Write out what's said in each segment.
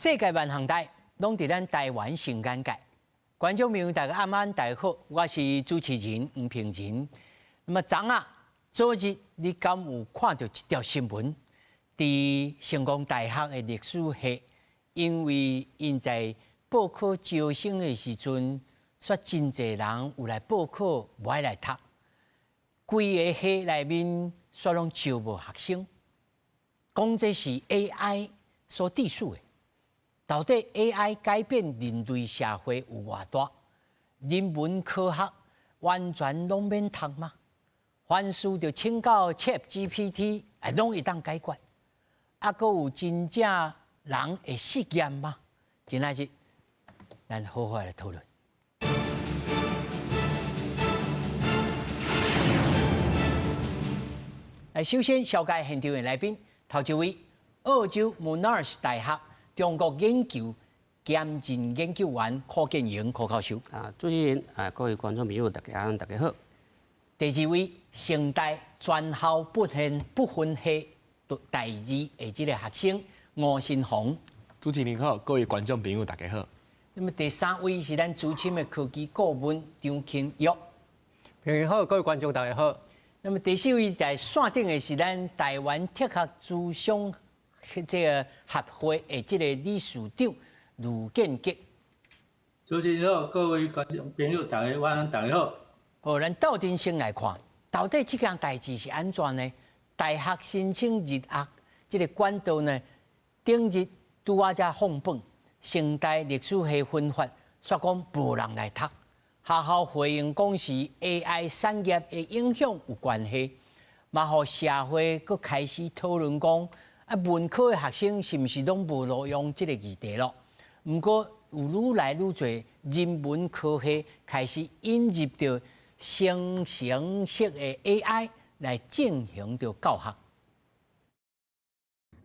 世界万行台，拢伫咱台湾新眼界。观众朋友，大家晚安，大家好，我是主持人黄平仁。那么昨日你敢有看到一条新闻？伫成功大学的历史系，因为因在报考招生的时阵，煞真侪人有来报考，无爱来读。规个系内面煞拢招无学生，讲这是 AI 所致使的。到底 AI 改变人类社会有偌大？人文科学完全拢免读吗？凡事就请教 ChatGPT， 拢会当解决。阁有真正人会实验吗？今仔日咱好好来讨论。首先紹介現場的來賓，頭一位澳洲 Monash 大學中國研究兼任研究員柯建榮柯教授。主持人各位觀眾朋友，大家好。第二位成大專校不分系第二的這個學生吳新宏。主持人好，各位觀眾朋友，大家好。那麼第三位是咱資深的科技顧問張慶玉。平日好，各位觀眾大家好。那麼第四位在線頂的是咱台灣特學諮商這個協會的這個理事長盧建傑。主持人好，各位觀眾朋友，大家晚安，大家好。好，咱鬥陣先來看，到底這件代志是安怎呢？大學申請入學這個管道呢，頂日拄仔才放榜，成大歷史系分發，說講無人來讀。學校回應講是 AI 產業的影響有關係，嘛互社會佫開始討論講，文科的學生是毋是攏無路用這個議題咯？毋過有愈來愈多人文科系開始引入到生成式的 AI 來進行着教學。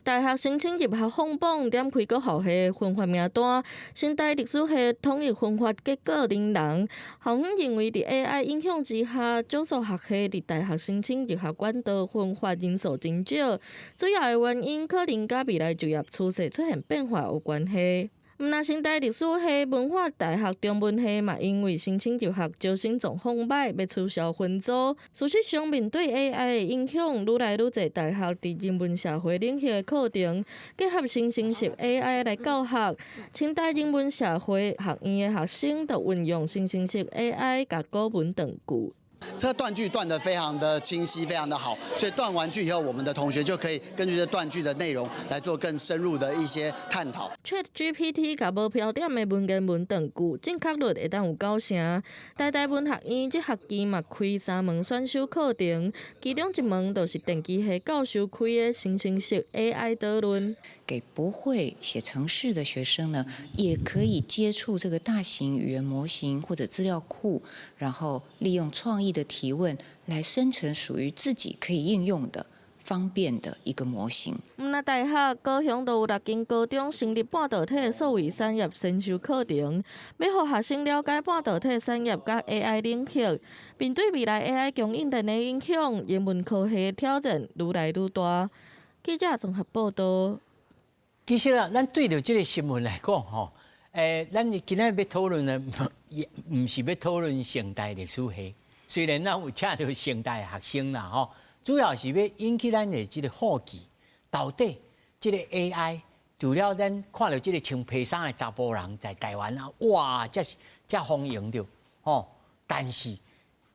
大學申請入學放榜，點開國校系分發名單，成大歷史系統一分發結果令人。校方認為，伫 AI 影響之下，少數學系伫大學申請入學管道分發人數真少，主要的原因可能甲未來就業趨勢出現變化有關係。毋但成大歷史系、文化大學中文系嘛，因為申請入學招生狀況歹，要取消分組。事實上，面對 AI 的影響，愈來愈儕大學佇人文社會領域的課程結合生成式 AI 來教學。成大人文社會學院的學生就運用生成式 AI 甲古文斷句。这个断句断得非常的清晰，非常的好，所以断完句以后，我们的同学就可以根据这断句的内容来做更深入的一些探讨。ChatGPT 甲无标点的文言文断句，正确率会当有9成。台文學院這學期嘛開3門選修課程，其中一門就是電機系教授開的生成式 AI 討論。給不會寫程式的學生呢，也可以接觸這個大型語言模型或者資料庫，然後利用創意的提問來生成屬於自己可以應用的方便的一個模型。那大學高雄都有6間高中成立半導體數位產業先修課程，要讓學生了解半導體產業甲 AI 領域。面對未來 AI 供應鏈的影響，人文科系的挑戰愈來愈大。記者綜合報道。其實啊，咱對着這個新聞來講，吼，咱今仔要討論的，也唔是要討論成大歷史系。雖然咱有請到成大的學生啦，吼，主要是要引起咱的這個好奇，到底這個 AI 除了咱看到這個穿皮衫的查甫人在台灣啊，哇，這風行着，吼，但是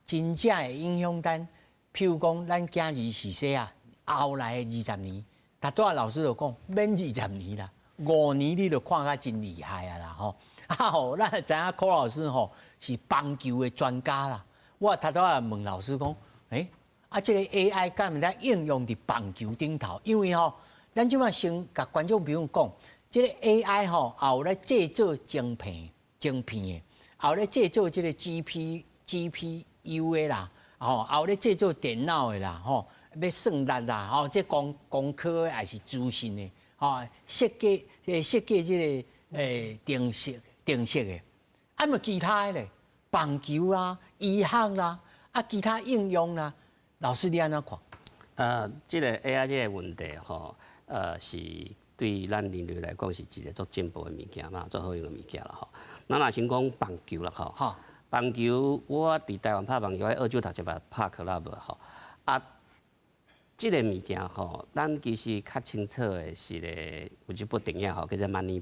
真正會影響咱，譬如講咱囝兒是誰啊，後來的20年。大多老師就講免20年啦，5年你就看甲真厲害啊啦吼！咱知影柯老師吼是棒球的專家啦。我大多也問老師講，這個 AI 敢毋得應用佇棒球頂頭？因為吼，咱即擺先甲觀眾朋友講，這個 AI 吼也有咧製作晶片的，也有咧製作這個 GPU 的啦，吼，也有咧製作電腦的啦，吼。要算力啦，吼，即工科還是資訊的，吼，設計即個定式的，咪其他的咧，棒球啦、醫學啦，其他應用啦，老師你安怎看？這個 AI 這個問題吼，是对咱人类来讲是一个足进步的物件嘛，足好用的物件啦吼。咱若先讲棒球啦吼，哈，棒球我伫台湾拍棒球，喺澳洲读一把拍克拉吼，啊，即个物件吼，咱其实较清楚的是咧，有一部电影吼，叫做《Moneyball》。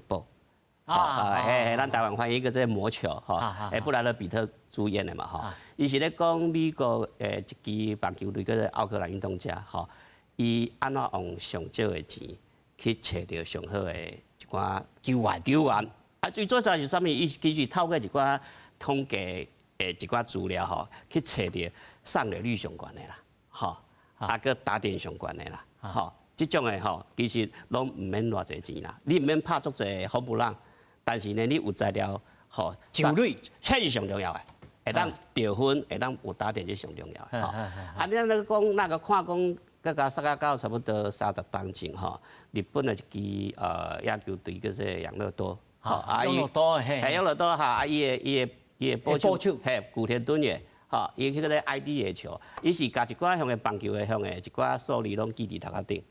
嘿，咱台湾翻译一个这魔球，吼，布莱德比特主演的嘛，吼，伊是咧讲美国一支棒球队叫做奥克兰运动家，吼，伊安怎用上少的钱去找到上好的一寡球员，啊，最主要是啥物？伊其实透过一寡统计一寡资料，吼，去找到上垒率上悬的啦，吼，啊，佮打点上悬的啦，吼，即种的吼，其实拢毋免偌济钱啦，你毋免拍足济红不让。但是呢，你有材料，吼，球率，迄是上重要的，会当得分，会当有打点，是上重要的。吼，啊，你那个讲那个看讲，甲杀到差不多30当前吼，日本的一支野球队叫做养乐多，吼，养乐多嘿，养乐多哈，啊，伊的保守，嘿，古田敦也，吼，伊迄个咧 ID 的球，伊是甲一寡向的棒球的向的一寡数字拢记伫头壳顶，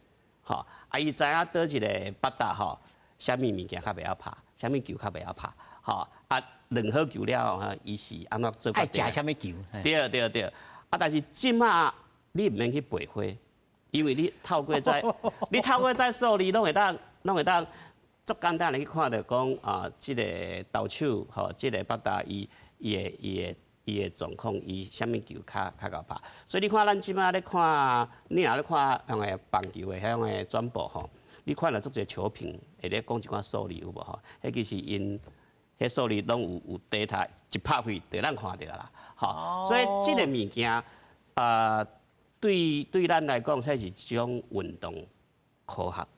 吼，啊，伊知影倒一个八达吼，啥物物件较袂晓拍。啥物球较袂晓拍，吼啊，练好球了吼，伊是安怎做？爱食啥物球？对，啊，但是即马你毋免去背花，因为你透过在数字，拢会当足简单的去看到讲啊，即个投手吼，即个巴达伊的状况，伊啥物球较够拍。所以你看咱即马咧看，你若咧看像个棒球的迄个转播吼。你看了足侪球评，会咧讲一寡数字有无吼？迄其实因迄数字拢有 data 一拍开，就咱看到啦。吼，所以即个物件对咱来讲，这是一种运动科学。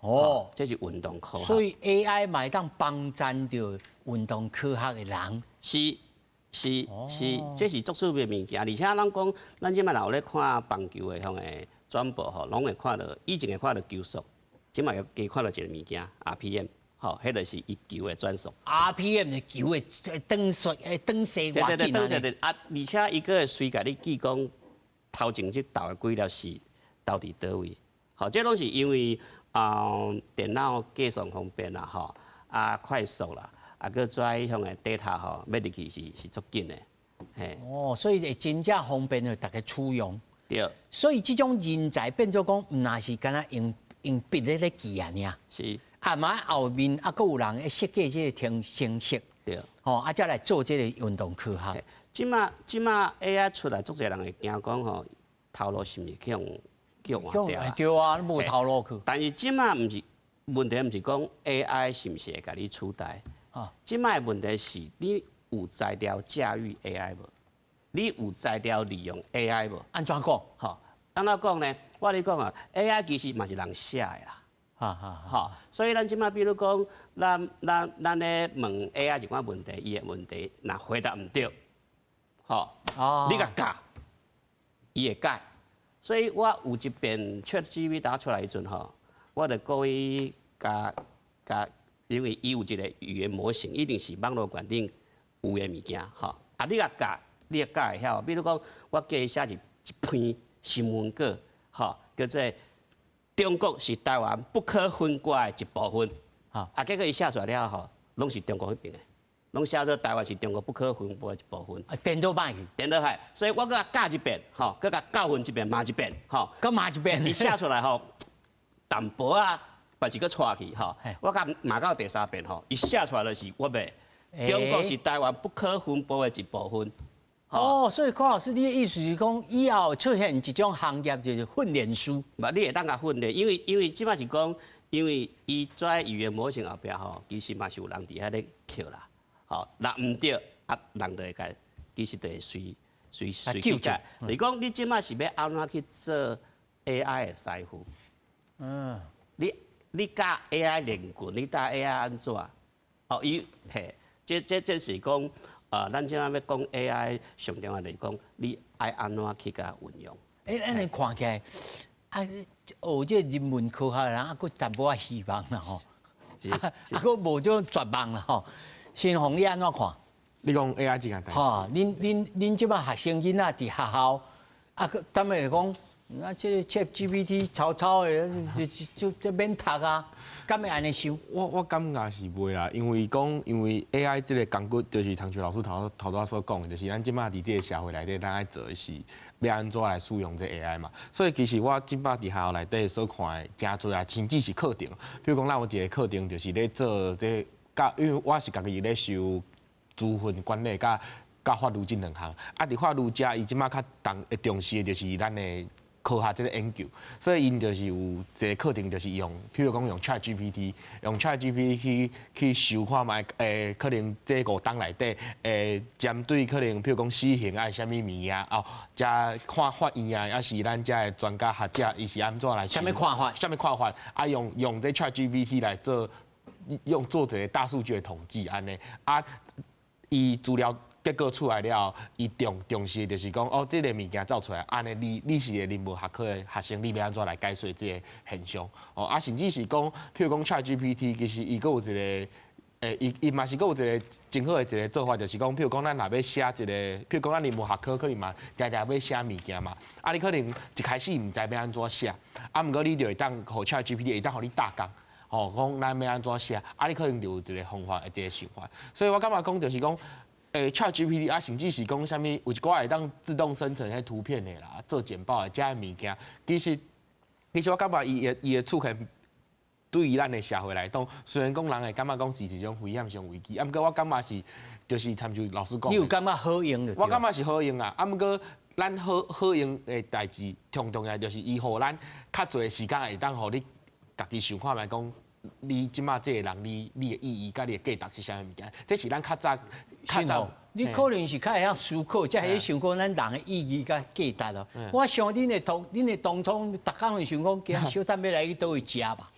哦，这是运动科学。所以 AI 嘛会当帮助着运动科学的人。是，这是足趣味的物件。而且咱讲，咱即摆若有咧看棒球的向诶转播吼，拢会看到以前会看到球速。即卖又加看到一个物件 RPM， 吼，迄就是伊球的转速。RPM 的球的转速偌紧对啊！而且伊个会随甲你记讲头前即投的几粒是到底倒位。吼，这拢是因为电脑计算方便啦，吼啊快速啦，啊个跩向的 data 吼，要入去是足紧的。嘿。哦，所以会真正方便的大家取用。对。所以这种人才变做讲，毋那是干那用笔咧记啊尔，是啊嘛后面啊，佫有人会设计这个程式，对，吼啊，再来做这个运动科学。即马 AI 出来，足侪人会惊讲吼，头路是毋是去换掉啊？对啊，无头路去。但是即马毋是问题，毋是讲 AI 是毋是会甲你取代？啊，即马的问题是你有材料驾驭 AI 无？你有材料利用 AI 无？安怎讲？吼，安怎讲呢？我咧讲啊 ，AI 其实嘛是人写的啦，哈，所以咱即马比如讲，咱咧问 AI 一寡问题，伊的问题若回答毋对，吼，你甲教，伊会改。所以我有一遍 ChatGPT 打出来时阵吼，我就故意甲，因为伊有一个语言模型，一定是网络环境有的物件，吼，啊你甲教，你会教会晓。比如讲，我叫伊写一篇新闻稿。吼，叫做中国是台湾不可分割的一部分。啊，结果伊写出来了吼，拢是中国迄边的，拢写做台湾是中国不可分割的一部分。颠倒歹去，颠倒歹。所以我搁教一遍，吼，搁甲教训一遍，骂一遍，吼，搁骂一遍。伊写出来吼，淡薄啊，把一个带去，吼，我甲骂到第3遍吼，伊写出来就是我袂，中国是台湾不可分割的一部分。哦，所以高老师，你的意思是讲，以后出现一种行业就是训练师。你会当甲训练，因为即摆是讲，因为伊做语言模型后壁吼，其实嘛是有人伫遐咧扣啦，吼，若毋对啊，人就会甲，其实就会随去改。你讲你即摆是要安怎去做 AI 的师傅？你教 AI 练棍，你教 AI 安怎？哦，伊嘿，这是讲。咱即摆要讲 AI 上重要就是讲，你爱安怎去甲运用？咱你看起来，学这人文科学的人，佫淡薄仔希望啦吼，佫无种绝望啦吼。新鸿你安怎看？你讲 AI 真简单。吼，恁即摆学生囡仔伫学校，等下讲，那这个 ChatGPT 抄的，就免读啊，敢会安尼想？我感觉是袂啦，因为 AI 这个工具，就是唐老师头拄所讲的，就是咱即马伫这个社会内底，咱爱做的是要安怎来使用这 AI 嘛。所以其实我即马伫学校内底所看的真多啊，甚至是课程，比如讲咱有一个课程就是咧做这因为我是家己咧修资讯管理甲法律这两项，啊，伫法律遮伊即马较重视的就是咱的科学这个研究，所以因就是有一个课程，就是用，譬如讲用 ChatGPT， 用 ChatGPT 去修看卖，可能这5档内底，针对可能譬如讲死刑啊，啥物物件，哦，加看法院啊，还是咱遮的专家学者，伊是安怎来？啥物看法？啥物看法？啊，用这 ChatGPT 来做一个大数据的统计，安尼啊，伊资料。结果出来了，伊重视就是讲，哦，这个物件走出来，安尼你是个人文学科的学生，你要安怎来解说这个现象？哦，啊，甚至是讲，譬如讲 ChatGPT， 其实伊佫有一个，伊嘛是佫有一个真好的一个做法，就是讲，譬如讲咱若要写一个，譬如讲咱人文学科可能嘛，常常要写物件嘛，啊，你可能一开始毋知要安怎写，啊，毋过你就会当互 ChatGPT 会当互你大纲。哦，讲咱要安怎写，啊，你可能就有一个方法，一个想法。所以我感觉讲就是讲。ChatGPT 啊，甚至是讲啥物，有一寡会当自动生成迄图片的啦，做简报的遮个物件，其实我感觉伊的出现对于咱的社会来讲，虽然讲人会感觉讲是一种危险性危机，啊，毋过我感觉是就是参像老师讲，你有感觉好用的？我感觉是好用啊，啊，毋过咱好用的代志，重要就是伊互咱较侪时间会当互你家己想看觅讲。你即马这个人，你的意义甲你的价值是啥物物件？这是咱较早，你可能是较会晓思考，才会想讲咱人的意义甲价值咯。我想恁的当初，逐工会想讲，今仔小等要来去倒位食吧。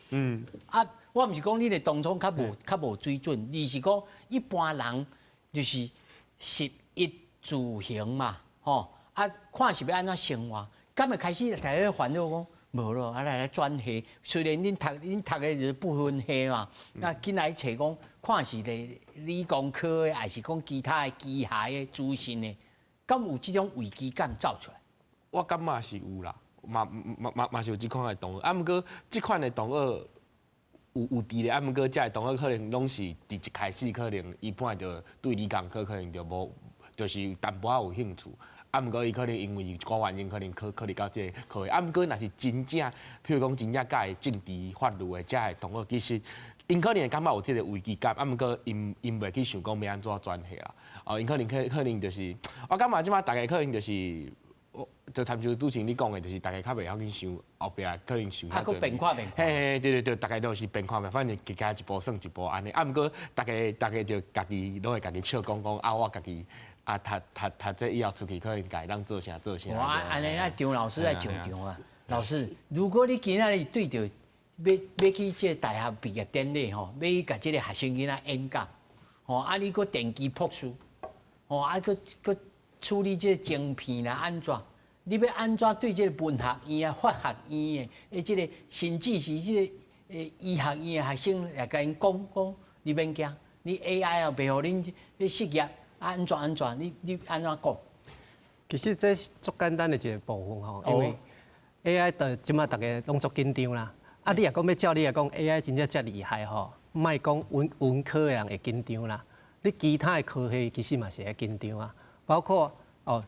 啊，我毋是讲恁的当初较无水准，而是讲一般人就是食衣住行嘛，吼啊，看是要安怎生活，敢会开始大家烦恼讲。无咯，啊来转系。虽然恁读的就是不分系嘛，那进来找讲，看是咧理工科的，还是讲其他的机械的、资讯的，敢有这种危机感走出来？我感觉是有啦，嘛是有这款的同学，啊，毋过这款的同学有伫咧，啊，毋过这个同学可能拢是伫一开始可能伊本来就对理工科可能就无，就是淡薄仔有兴趣。啊，毋过伊可能因为一寡原因，可能考虑到这个科系。啊，毋过若是真正，譬如讲真正介政治法律的这个同学，其实因可能会感觉有这个危机感。啊，毋过因袂去想讲要安怎转系啦。哦，因可能就是，我感觉即马大家可能就是，就参像主持人你讲的，就是大家较袂晓去想后壁可能想遐多。变看。嘿，对，大家都是变看，反正加一步算一步安尼。啊，毋过大家就家己拢会家己笑讲啊，我家己。啊，读这以后出去可能家当做啥。哇，安尼那张老师来上场啊！老师，如果你今仔日对着要去这大学毕业典礼吼，要去甲这个学生囡仔演讲，吼啊你搁电机博士，吼啊搁处理这晶片啦安怎？你要安怎对这个文学院啊、法学院的这个，甚至是这个医学院的学生来甲因讲，你免惊，你 AI 啊袂互恁失业。安怎？你安怎讲？其实这是足简单的一个部分吼，因为 AI 的即马大家拢足紧张啦。啊，你若讲要照你来讲 ，AI 真正遮厉害吼，莫讲文科的人会紧张啦，你其他的科系其实嘛是会紧张啊，包括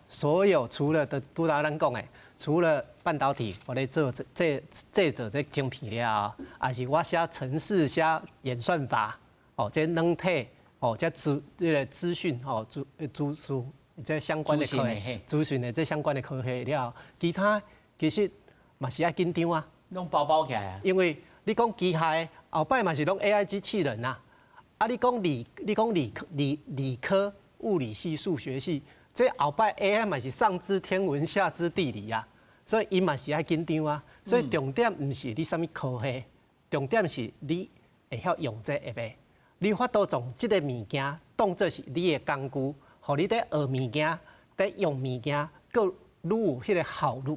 所有除了拄咱讲的，除了半导体，我咧做这晶片了，还是我写程式、写演算法，这软体。这资讯资讯这相关的科系，资讯的这相关的科系了，其他其实嘛是爱紧张啊，拢包起来啊。因为你讲机械后摆嘛是拢 AI 机器人啊，啊你讲理科物理系、数学系，这后摆 AI 嘛是上知天文下知地理啊，所以伊嘛是爱紧张啊。所以重点毋是你啥物科系，重点是你会晓用这会袂。你法度从即个物件当作是你的工具，互你在学物件、在用物件，佫愈有迄个效率。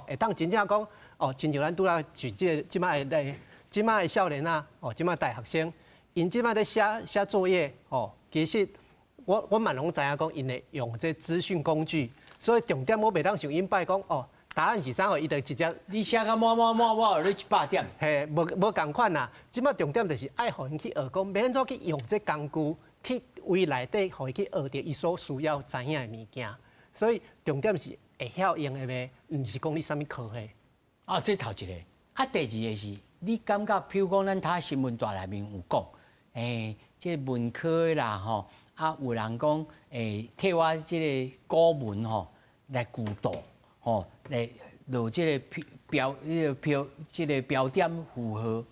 会当真正讲，亲像咱拄仔举即摆的少年啊，即摆大学生，因即摆在写作业，其实我嘛拢知影讲，因会用这资讯工具，所以重点我袂当像因摆讲，答案是啥吼？伊就直接你写到某，你100点。嘿，无共款啦。即摆重点就是爱互因去学讲，免怎去用这工具去为内底，互伊去学着伊所需要知影的物件。所以重点是会晓用的呗，毋是讲你啥物科系。啊，这头一个。啊，第二个是，你感觉，譬如讲，咱睇新闻台内面有讲，即文科的啦吼，啊，有人讲，替我即个古文吼来辅导，吼来落即个标点符合，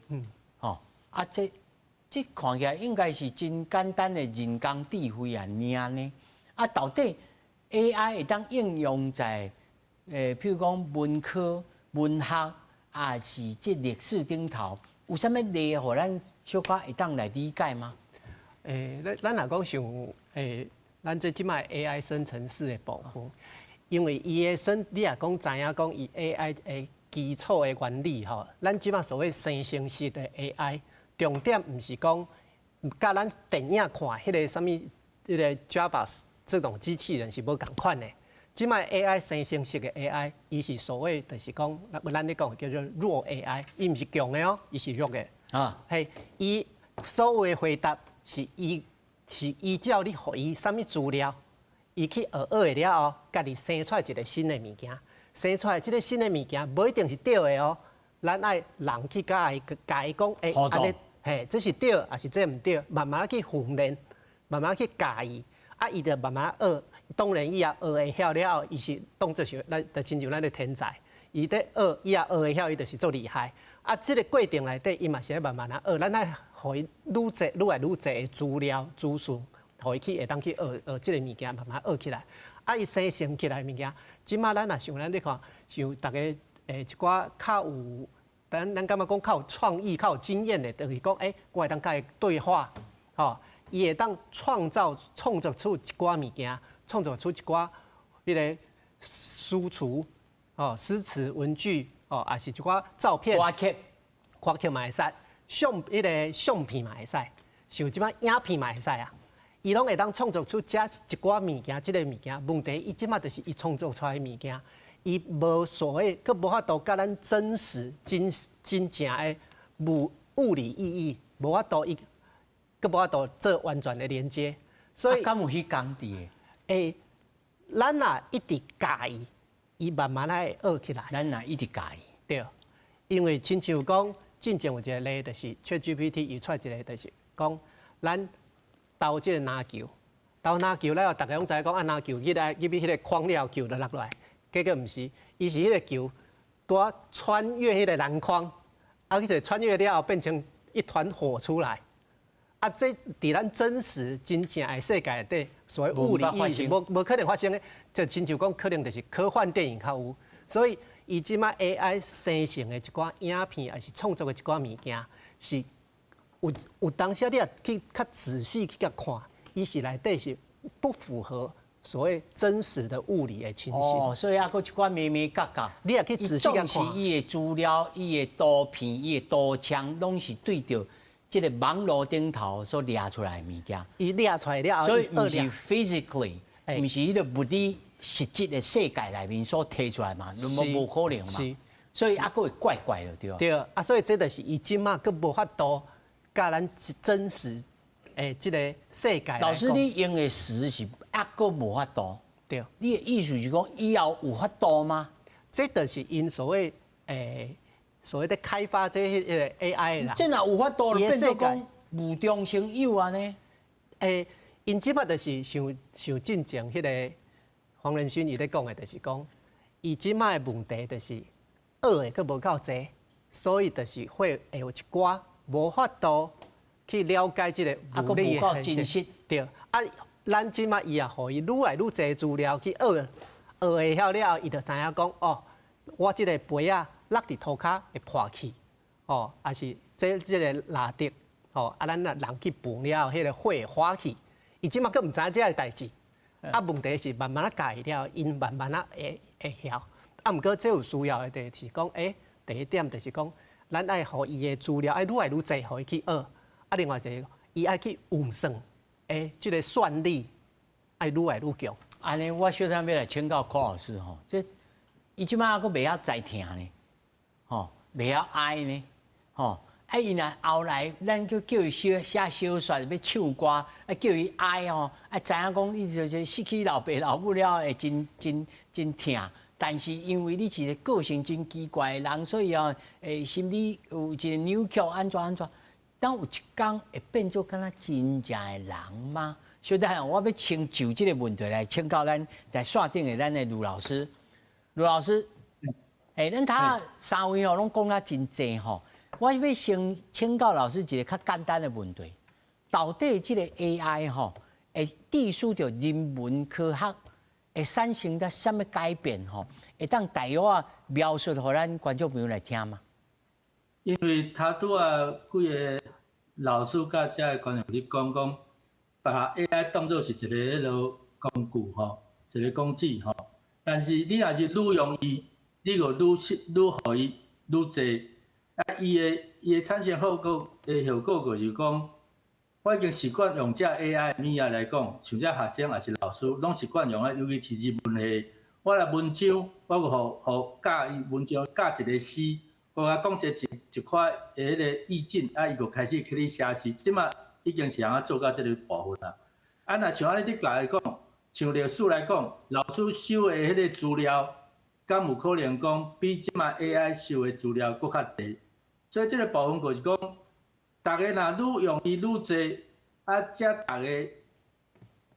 吼啊，这看起来应该是真简单的人工智慧啊，尔呢？啊，到底 AI 会当应用在譬如讲文科、文学。啊，是这历史顶头有啥物例，互咱小可会当来理解吗？咱若讲像咱这即摆 AI 生成式的部分，因为伊的你若讲知影讲伊 AI 的基础的原理吼，咱即摆所谓生成式的 AI， 重点毋是讲甲咱电影看迄个啥物迄个 Java 这种机器人是无共款的。即摆 AI 生成式的 AI， 伊是所谓就是讲，咱咧讲叫做弱 AI， 伊毋是强的哦，伊是弱的。啊，嘿，伊所有的回答是依照你互伊啥物资料，伊去学的了后，家己生出来一个新的物件，生出来即个新的物件，无一定是对的哦。咱爱人去甲伊讲，安尼，嘿，这是对，还是这毋对？慢慢去训练，慢慢去教伊，啊，伊就慢慢学。当然，伊也学会晓了后，伊是当作是咱，就亲像咱的天才。伊在学，伊也学会晓，伊就是足厉害。啊，这个过程内底，伊嘛是要慢慢啊学。咱爱互伊愈来愈侪的资料、资讯，互伊去会当去学这个物件，慢慢学起来。啊，伊生成起来的物件，即马咱也像咱咧看，像大家一寡较有，咱感觉讲较有创意、较有经验的，就是讲，我会当甲伊对话，吼，伊会当创作出一寡物件。创作出一寡迄个诗词、诗词文句，也是一寡照片、歌曲嘛会使，迄个相片嘛会使，像即摆影片嘛会使啊。伊拢会当创作出这一寡物件，即个物件。问题伊即摆就是伊创作出来的物件，伊无所谓，佮无法度甲咱真实真正的物理意义，无法度伊，佮无法度做完全的连接。所以，敢有迄工伫？咱啊一直教伊慢慢来学起来。咱啊一直教伊。对，因为亲像讲，之前有一个例，就是 ChatGPT 伊出一个，就是讲咱投即个篮球，投篮球了后，大家拢知影讲篮球入迄个框了，球就落落来。结果毋是，伊是迄个球多穿越迄个篮筐，啊，去穿越了后变成一团火出来。啊，这伫咱真实真正的世界内底，所谓物理意义是无可能发生的，就亲像讲，可能就是科幻电影较有。所以，伊即摆 AI 生成的一寡影片，还是创作的一寡物件，是有当时你也去较仔细去甲看，伊是内底是不符合所谓真实的物理的情形。哦，所以还佫一寡咩咩角角，你也去仔细甲看。是伊的资料、伊的图片、伊的图像，拢是对着。即个网络顶头所掠出来的物件，伊掠出来了，所以毋是 physically， 毋是迄个物理实质的世界内面所提出来嘛，无可能嘛。所以还佫会怪怪的，对。对啊，所以这就是伊即马佫无法度甲咱真实诶，即个世界。老师，你用的词是还佫无法度。对。你的意思是讲以后有法度吗？这就是因所谓所谓的开发这些AI 啦，真若有法度，变做讲无中生有啊呢？因即摆就是像进前迄个黄仁勋伊咧讲的，就是讲，伊即摆的问题就是学的佫无够济，所以就是会有一寡无法度去了解即个物理的现实。对，啊，咱即摆伊也互伊愈来愈济资料去学会晓了后，伊就知影讲哦，我即个杯啊。落伫涂骹会破去，也是这个蜡滴，咱人去碰了，迄个火会花去。伊即马佫毋知影这个代志，问题是慢慢啊教了，因慢慢啊会晓。毋过这有需要的就是讲，第一点就是讲，咱爱互伊的资料爱愈来愈济，互伊去学。另外一个，伊爱去运算，这个算力爱愈来愈强。安尼，我小弟要来请教柯老师吼，伊即摆佫袂晓在听呢，吼，袂晓哀呢，吼。伊若后来，咱叫伊写小说，要唱歌，叫伊哀吼，知影讲伊就是失去老爸老母了，会真疼。但是因为你是一个个性真奇怪的人，所以心理有一个扭曲，安怎？当有一天会变做敢若真正的人吗？所以我要请就这个问题来请教咱在线顶的咱的卢老师。卢老师，咱他三位拢讲啊真济吼。我要先请教老师一个较简单的问题：到底这个 AI 吼，会隶属着人文科学，会产生得什么改变吼？会当大约描述，互咱观众朋友来听吗？因为他拄啊几个老师甲遮个观众咧讲，把 AI 当作是一个迄落工具吼，一个工具吼。但是你若是愈用伊，你就愈互伊愈济。伊的产生效果的效果就是讲，我已经习惯用这 AI 物仔来讲，像这学生也是老师，拢习惯用啊，尤其是日文系，我来文章，我个互教伊文章教一个诗，我甲讲一块的迄个意境，伊就开始去咧写诗，即马已经是通做到这个部分啦。若像安尼你甲伊讲，像历史来讲，老师收的迄个资料，敢有可能讲比即马 AI 收的资料搁较侪？所以这个部分就是讲，大家若愈用伊愈侪，则大家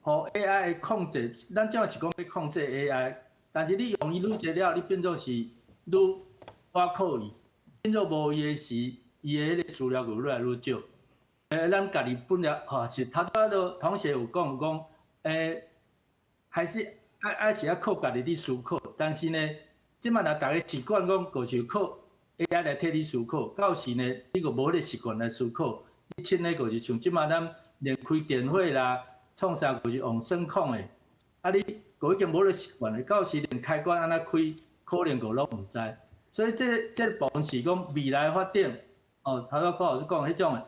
互 AI 的控制，咱正是讲要控制 AI， 但是你用伊愈侪了，你变做是愈倚靠伊，变做无伊的时，伊的迄个资料就愈来愈少。咱家己本来是头拄仔同学有讲，还是是要靠家己去思考，但是呢，即摆若大家习惯讲就是靠 AI 来替你思考，到时呢，你就无迄个习惯来思考。你凊咧就是像即马咱连开电火啦，创啥就是用声控的，你就已经无迄个习惯了。到时连开关安怎开，可能就拢毋知。所以这部分是讲未来发展。头拄柯老师讲迄种，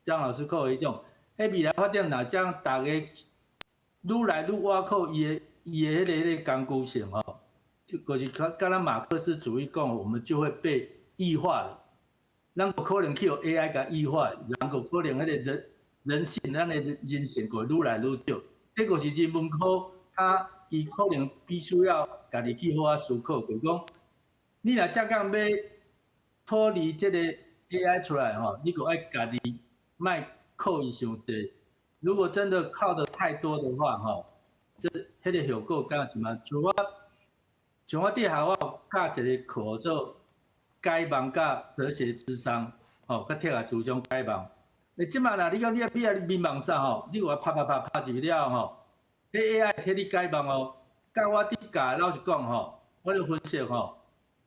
张老师讲迄种，未来发展若将大家愈来愈倚靠伊的迄个工具性吼，就是敢若马克思主义讲，我们就会被异化了，咱有可能去互 AI 甲异化，人有可能迄个人性，咱的人性会愈来愈少。这个是人文科，伊可能必须要家己去好好思考，就是讲，你若才讲要脱离这个 AI 出来吼，你就爱家己莫靠伊伤济。如果真的靠得太多的话吼，迄个效果敢是嘛？像我伫学校教一个课做解梦甲和谐智商，甲贴下思想解梦。即马若你讲你迷茫啥吼，你有我拍入去了吼，迄 AI 替你解梦哦。甲我伫教老实讲吼，我咧分析吼，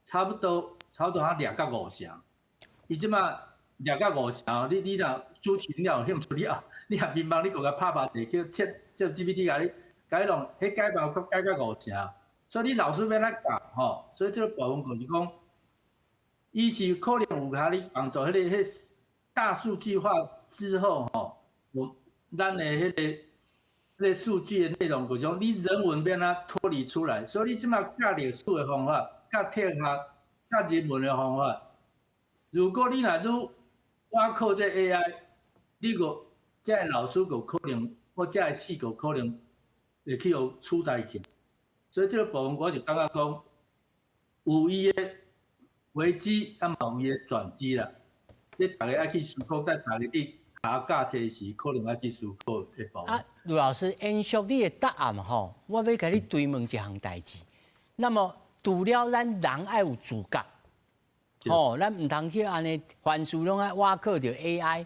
差不多2到5成。伊即马2到5成，你若主持了有兴趣了，你若迷茫，你就甲拍地去GPT 甲你弄，迄解梦佫解到5成。所以你老师要来教吼，所以这个部分就是讲，伊是可能有甲你帮助迄个大数据化之后吼，咱的迄个数据的内容，就是讲你人文要哪脱离出来。所以你即马教历史的方法、教贴学、教人文的方法，如果你若愈倚靠这 AI， 你个这老师个可能，或这系个可能会去互取代去。所以这个部分我就感觉讲，有伊的危机，嘛有伊的转机啦。你大家爱去思考，在大家伫教这时，可能爱去思考的部分。卢老师，延续你的答案吼，我要甲你追问一项代志。那么除了咱人爱有自觉，咱唔通去安尼凡事拢爱倚靠着 AI，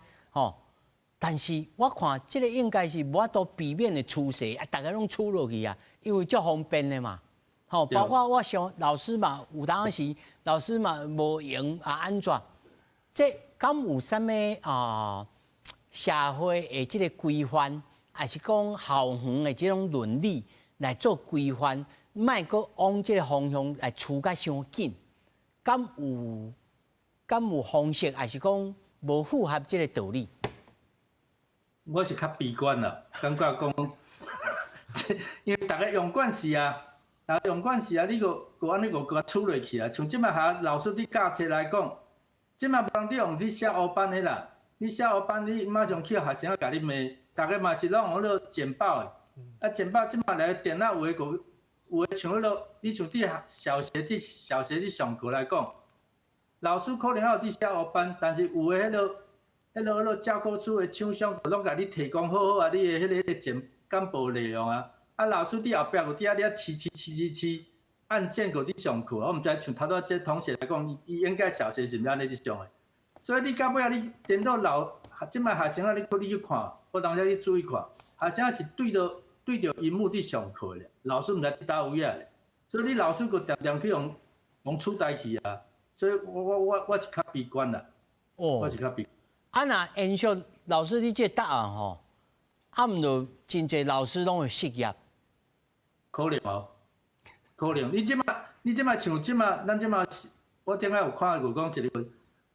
但是我看这个应该是无法度避免的趋势，大家拢处落去啊。因为足方便的嘛，包括我想老师嘛，有当时老师嘛无用安怎？这敢有啥物社会的这个规范，还是讲校园的这种伦理来做规范，莫搁往这个方向来处甲伤紧？敢有方式，还是讲无符合这个道理？我是较悲观啦，感觉讲。因为大家用惯势啊，但用管是啊，你个安尼个甲处落去啊。像即摆下老师伫教册来讲，即摆无通你用你写黑板的啦，你写黑板你马上去学生甲你骂，大家嘛是拢用迄落简报的。啊，简报即摆来电脑有诶像迄落，你像伫小学伫上课来讲，老师可能还有伫写黑板，但是有诶迄落教科书诶厂商拢甲你提供好好啊，你诶迄个简报内容啊。啊，老师伫后壁有伫遐咧七，按键个伫上课，我毋知像头拄这同学来讲，伊应该小学是毋是安尼伫上诶。所以你到尾啊，你电脑即摆学生啊，你去看，我当下去注意看，学生是对着荧幕伫上课咧，老师毋知伫倒位啊咧。所以你老师个常去用取代去啊。所以我是较悲观啦。哦，我是较悲观。啊，若延续老师你这答案吼，啊，毋就真侪老师拢会失业。可能哦，可能。你即摆像咱即摆，我顶下有看过讲一个学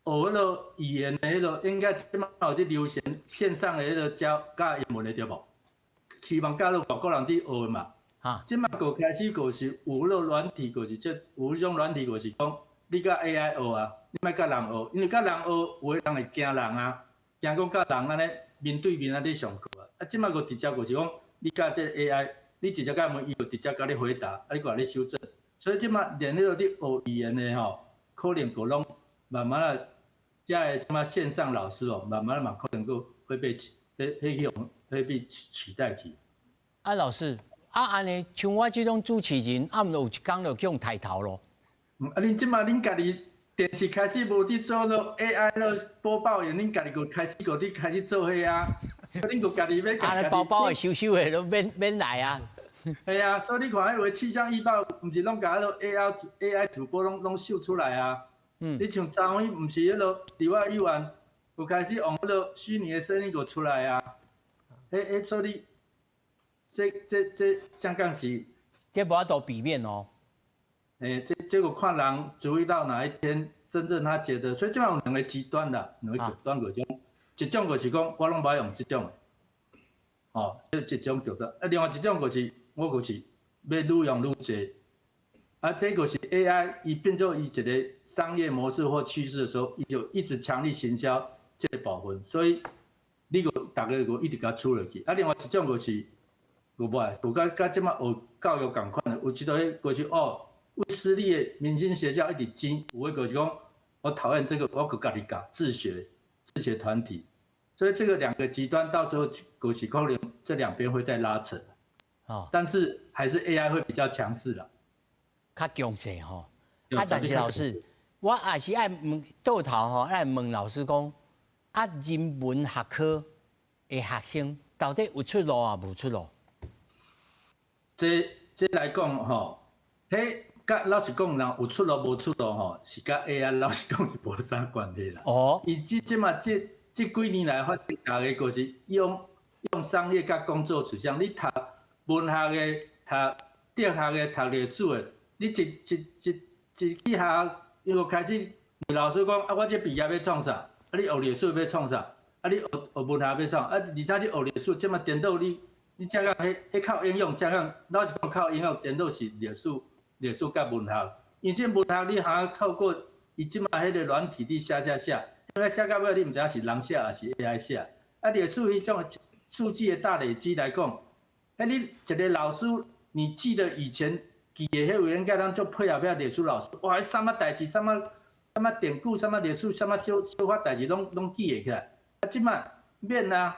迄落语言的迄落，应该即摆有伫流行线上的迄落教英文的对无？希望教到外国人伫学嘛。哈。即摆个开始个是有迄落软体，个是有迄种软体，个是讲你甲 AI 学啊，你莫甲人学，因为甲人学有诶人会惊人啊，惊讲甲人安尼面对面安尼上课啊。啊，即摆个直接个是讲你甲这 AI。你直接甲问，伊就直接甲你回答，啊，你甲你修正。所以即摆连迄个你学语言的吼，可能个拢慢慢啊，遮个什么线上老师哦，慢慢嘛可能个会被取代去。啊，老师，啊安尼像我这种主持人，啊，毋就有一天就去用抬头咯。啊，恁即摆恁家己电视开始无伫做咯 AI 咯播报员，恁家己个开始做迄啊，所以恁个家己要家己。包包的收的都免来啊。系啊，所以你看迄个气象预报，毋是拢甲迄落 AI 图播拢秀出来啊。你像昨昏毋是迄落伫我幼儿有开始用迄落虚拟的声音个出来啊。所以这刚刚是，这无法度避免哦。这个看人注意到哪一天真正他觉得，所以即摆有两个极端啦，两个极端个种，一种就是讲我拢无用即种，哦，这一种极端。另外一种就是我就是要愈用愈济，啊，这个是 AI 伊变做伊一个商业模式或趋势的时候，伊就一直强力行销这个部分，所以你个大家个一直甲出落去。啊，另外一种就是有无爱，有甲即摆学教育共款的，有一个过去哦。为私立的明星学校一直争，有的就是讲，我讨厌这个，我就家己搞自学团体，所以这个两个极端到时候就是可能这两边会再拉扯，哦，但是还是 AI 会比较强势啦，较强势吼。啊，但是老师，我也是爱问倒头吼，爱问老师讲，啊，人文学科的学生到底有出路啊，无出路？这来讲吼，迄。甲老实讲，人有出路无出路吼，是甲 AI 老实讲是无啥关系啦。哦。伊即嘛这几年来发展，大家就是用商业甲工作取向。你读文学的、读哲学的、读历史的，你一去学，伊就开始问老师讲啊，我这毕业要创啥？啊，你学历史要创啥？啊，你学文学要创？啊，而且这学历史，即嘛颠倒你才讲迄靠应用，才讲老实讲靠应用，颠倒是历史甲文学，因为这文学你还透过伊即马迄个软体你写，因为写到尾你毋知影是人写还是 AI 写。啊，历史迄种数据的大累积来讲，你一个老师，你记得以前记的迄位应该咱做配合历史老师，哇，什么代志、什么典故、什么历史、什么小法代志，拢记会起来。啊，即马免啊，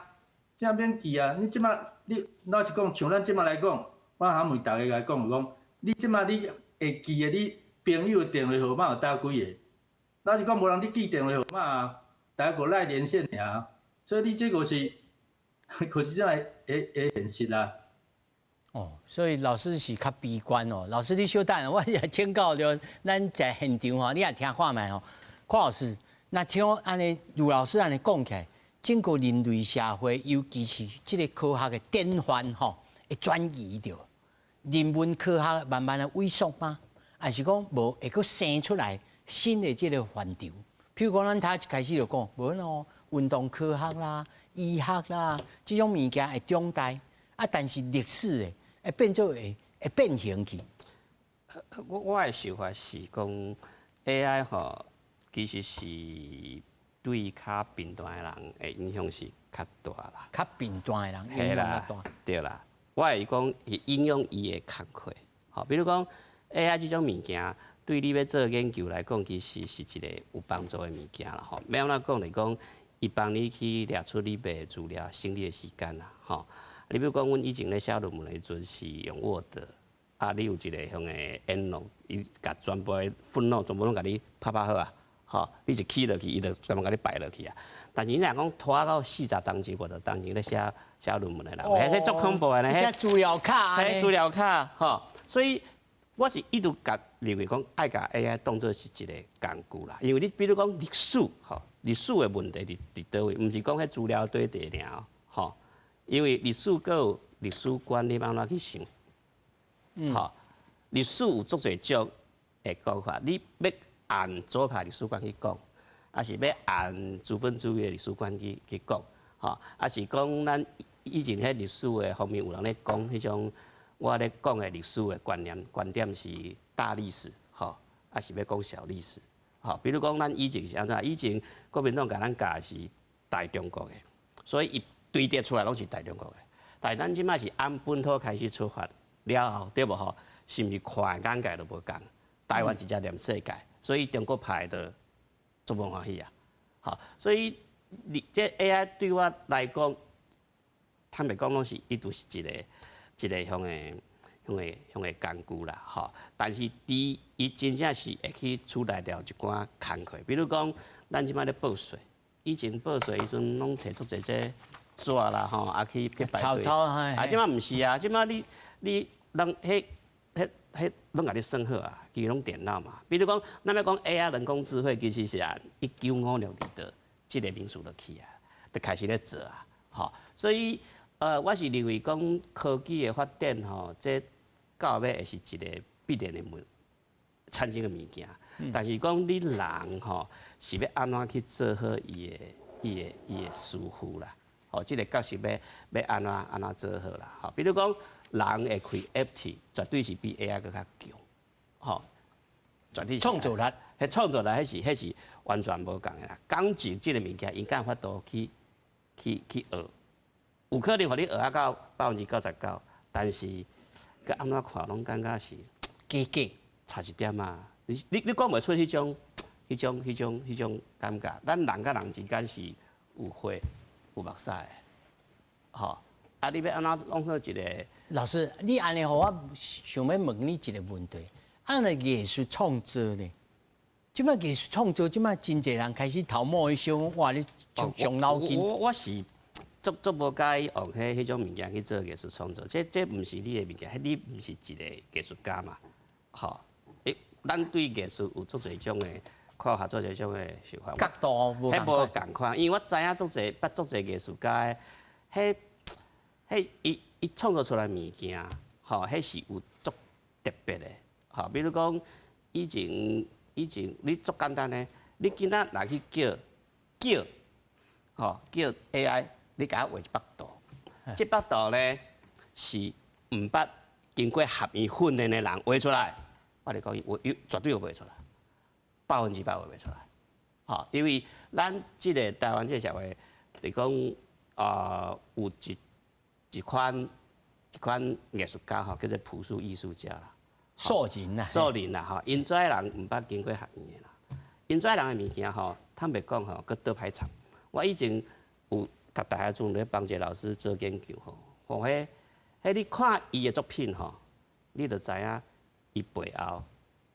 即马免记啊。你即马你老实讲，像咱即马来讲，我喊问大家来讲，讲。你即马你会记的，你朋友的电话号码有搭几个？老实讲，无人你记电话号码啊，大家个赖连线尔。所以你这个是，可是真会现实啦。哦，所以老师是较悲观哦。老师你稍等，我也请教着咱在现场吼，你也听看卖吼。邝老师，那像安尼卢老师安尼讲起来，整个人类社会，尤其是这个科学的典范吼，会转移着。人文科学慢慢的萎缩吗？还是讲无会阁生出来新的这个范畴？譬如讲，咱头一开始就讲，无咯，运动科学啦、医学啦，这种物件会长大啊。但是历史的会变做会变形去。我的想法是讲 AI 吼，其实是对较贫惰的人的影响是较大啦。较贫惰的人影嘿响较啦大。，对啦。我会讲是影响伊的工课，吼，比如讲 AI 这种物件，对你要做研究来讲，其实是一个有帮助的物件啦，吼。要安怎讲来讲，伊帮你去掠出你要的资料、省你的时间啦，吼。你比如讲，阮以前咧写论文的时阵是用 Word，啊，你有一个向的 Endnote， 伊甲全部的分录全部拢甲你拍好啊，吼，你是起落去，伊就专门甲你摆落去啊。但是你若讲拖到40当前、50当前咧写论文的人，迄足恐怖的呢，写资料卡安尼，资料卡，吼，所以我是一直认为讲爱甲 AI 当做是一个工具啦，因为你比如讲历史，吼，历史的问题伫倒位，毋是讲迄资料堆地尔，吼，因为历史阁有历史观，你要安怎去想？吼，历史有足侪种的讲法，你要按左派历史观去讲，还是要按资本主义的历史观去讲，吼，还是讲咱以前迄历史的方面有人咧讲迄种，我咧讲的历史的观点是大历史，吼，还是要讲小历史，吼，比如讲咱以前是安怎？以前国民党甲咱教是大中国的，所以伊堆叠出来拢是大中国的，但是咱即摆是按本土开始出发。了后对无吼，是毋是看眼界都无共？台湾直接念世界，所以中国派的足无欢喜啊。好，所以你这 AI 对我来讲，坦白讲拢是伊都是一个向的工具啦。吼，但是伊真正是会去取代掉一寡工课，比如讲咱即摆咧报税，以前报税时阵拢摕出一这纸啦吼，啊去排队。啊，即摆毋是啊，即摆你人迄拢甲你算好啊，其实拢电脑嘛。比如讲，咱要讲 AI 人工智慧，其实是按1956年的即个民俗落去啊，就开始咧做啊。吼，所以我是认为讲科技的发展吼，这到尾会是一个必然的产生的物件。但是讲你人吼，是要安怎去做好伊的师傅啦。吼，即个角色要安怎做好啦。吼，比如讲。人会开 FT， 绝对是比 AI 更较强，吼，绝对是。创造力，迄创造力，迄是完全无共的啦。感情即个物件，因敢有法度去学，有可能互你学啊到99%，但是佮安怎看拢感觉是假差一点啊。你讲袂出迄种感觉。咱人甲人之间是有血有目屎的，吼。啊，你要安怎弄好一个？老师，你安尼互我想要问你一个问题：按了艺术创作呢？即摆艺术创作，即摆真侪人开始头毛一想，哇，你上脑筋。我是足无介意用迄种物件去做艺术创作，这毋是你的物件，你毋是一个艺术家嘛？吼，咱对艺术有足侪种的看法，足侪种的想法。角度无共款，因为我知影捌足侪艺术家的，伊创造出来物件，吼，迄是有足特别的，吼，比如讲以前你足简单的，你今仔来去叫，吼，叫 AI， 你甲我画一幅图，这幅图呢是毋捌经过合院训练的人画出来，我嚟讲，我绝对画袂出来，100%画袂出来，吼，因为咱即个台湾即个社会嚟讲，有一款艺术家吼，叫做朴素艺术家啦，素人啦，吼，因遮人毋捌经过学院的啦，因遮人的物件吼，坦白讲吼，佫倒歹藏。我以前有读大学阵咧帮一个老师做研究吼，迄你看伊的作品吼，你就知影伊背后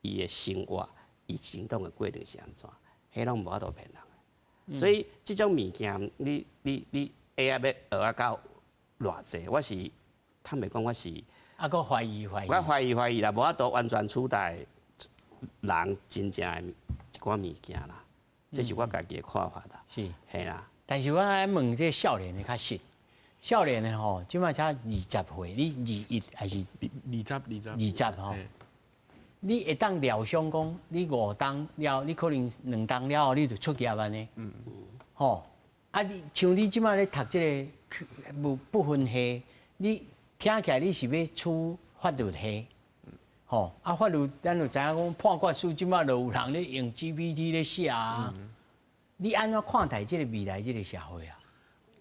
伊的生活、伊行动的过程是安怎，迄拢无法度骗人的。所以即种物件，你 AI 要学啊到偌济，我是坦白讲，我是佫怀疑。我怀疑啦，无法度完全取代人真正的一寡物件啦，这是我家己的看法啦。是，嘿啦。但是我来问这少年的较实，少年的吼，即摆才20岁，你21还是20吼？你会当料想讲，你5档了，你可能2档了后，你就出业安尼。吼，啊，你像你即摆咧读这个不分系，你听起来你是要出法律系，吼，啊，法律咱就知影讲判决书即马就有人咧用 GPT 咧写啊。你安怎看待即个未来即个社会啊？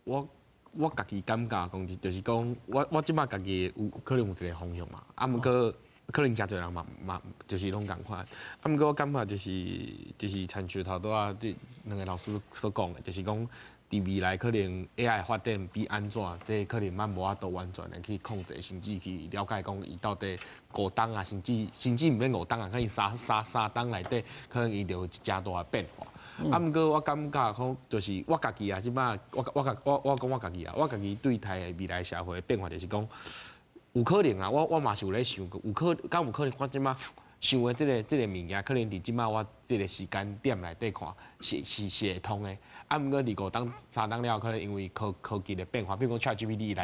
我家己感觉讲，就是讲我即摆家己有可能有一个方向嘛，啊，毋过可能真侪人嘛，就是拢共款。啊，毋过我感觉就是参照头拄啊，这两个老师所讲的，就是讲伫未来可能 AI 发展比安怎，这可能咱无法度完全的去控制，甚至去了解讲伊到底5档啊，甚至毋免5档啊，可能三档内底，可能伊就有一正大的变化。啊，毋过我感觉讲，就是我家己啊，即摆我讲我家己啊，我家己对待的未来社会的变化，就是讲有可能啊，我嘛是有咧想，有可能我即摆想的即个物件，可能伫即摆我即个时间点内底看是会通的。啊，毋过5档、3档了，可能因为科技的变化，比如讲 ChatGPT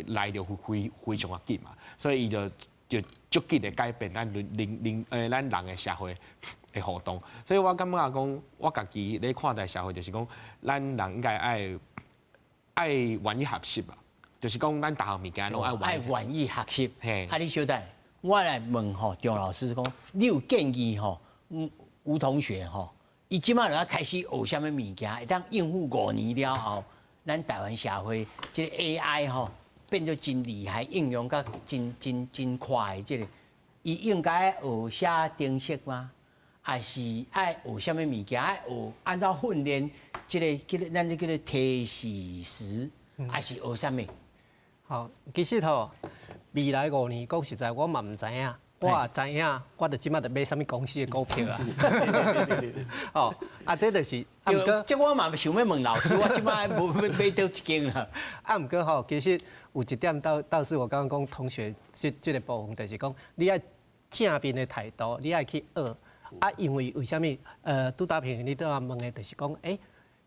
来就非常啊紧嘛，所以伊就足紧的改变咱人的社会的互动。所以我感觉讲，我家己咧看待社会，就是讲咱人应该爱愿意学习嘛，就是讲咱逐项物件拢爱愿意学习。嘿，啊，你小等，我来问吼张老师讲，你有建议吼吴同学吼，伊即摆就要开始学啥物物件，会当应付5年了后，咱台湾社会即个 AI 吼变做真厉害，应用甲真快的即个，伊应该学写程式吗？还是爱学啥物物件？爱学按照训练即个咱叫做提示词，还是学啥物？好，其实吼，未来5年讲实在，我嘛唔知影。我也知影，我著即马著买啥物公司的股票啊。哦，啊，这就是啊，毋过，即我嘛想要问老师，我即摆无买到一间啦。啊，毋过吼，其实有一点倒是我刚刚讲同学这个部分，就是讲你爱正面的态度，你爱去学。啊，因为什么？拄大平你都要问的，就是讲，